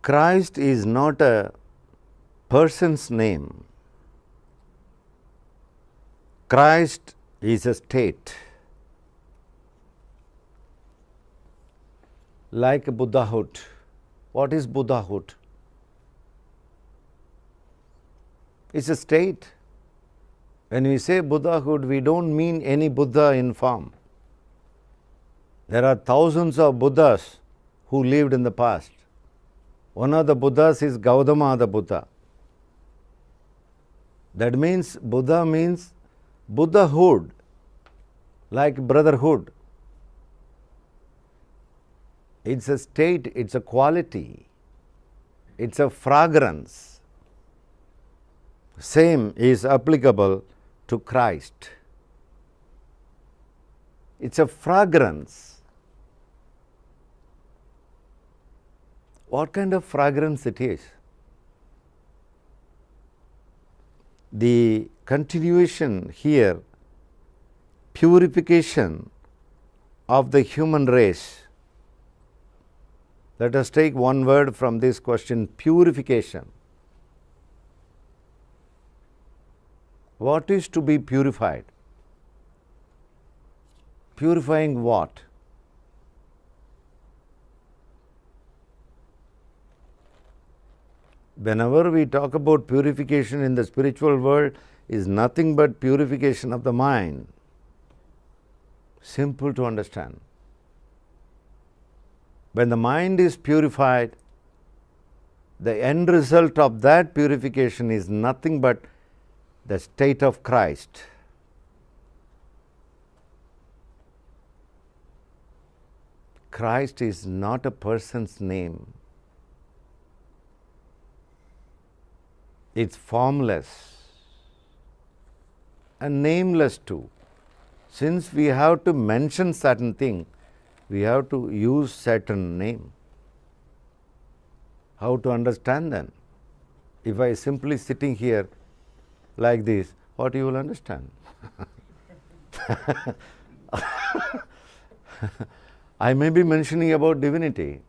Christ is not a person's name. Christ is a state. Like Buddhahood. What is Buddhahood? It's a state. When we say Buddhahood, we don't mean any Buddha in form. There are thousands of Buddhas who lived in the past. One of the Buddhas is Gautama the Buddha. That means Buddha means Buddhahood, like brotherhood. It's a state, it's a quality, it's a fragrance. Same is applicable to Christ. It's a fragrance. What kind of fragrance it is? The continuation here, purification of the human race. Let us take one word from this question, purification. What is to be purified? Purifying what? Whenever we talk about purification in the spiritual world, is nothing but purification of the mind. Simple to understand. When the mind is purified, the end result of that purification is nothing but the state of Christ. Christ is not a person's name. It's formless and nameless too. Since we have to mention certain thing, we have to use certain name. How to understand then? If I simply sitting here like this, what you will understand? I may be mentioning about divinity.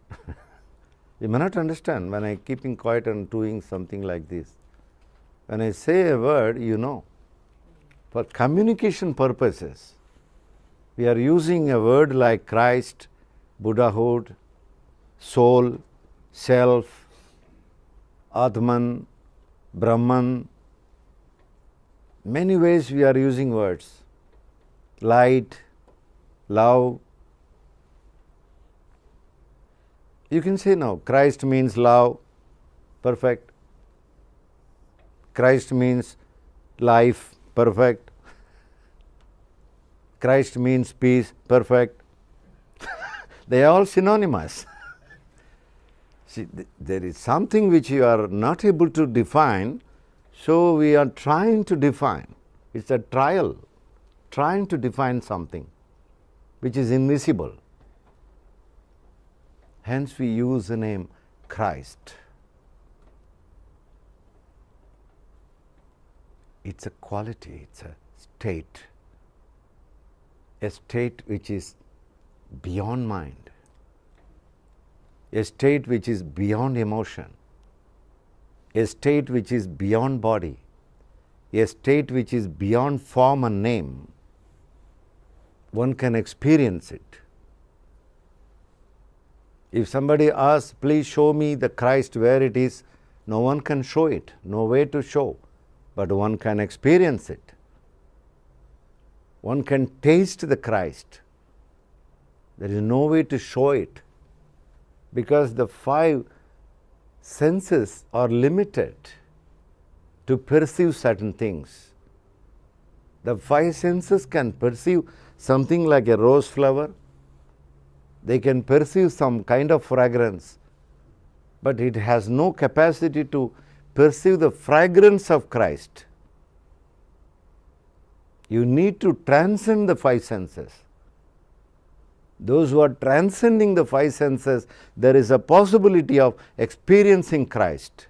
You may not understand when I keeping quiet and doing something like this. When I say a word, you know. For communication purposes, we are using a word like Christ, Buddhahood, soul, self, Atman, Bhramam. Many ways we are using words. Light, love. You can say now, Christ means love, perfect. Christ means life, perfect. Christ means peace, perfect. They are all synonymous. See, there is something which you are not able to define, so we are trying to define. It's a trial, trying to define something which is invisible. Hence we use the name Christ. It's a quality, it's a state which is beyond mind, a state which is beyond emotion, a state which is beyond body, a state which is beyond form and name. One can experience it. If somebody asks, please show me the Christ where it is, no one can show it, no way to show, but one can experience it. One can taste the Christ. There is no way to show it because the five senses are limited to perceive certain things. The five senses can perceive something like a rose flower. They can perceive some kind of fragrance, but it has no capacity to perceive the fragrance of Christ. You need to transcend the five senses. Those who are transcending the five senses, there is a possibility of experiencing Christ.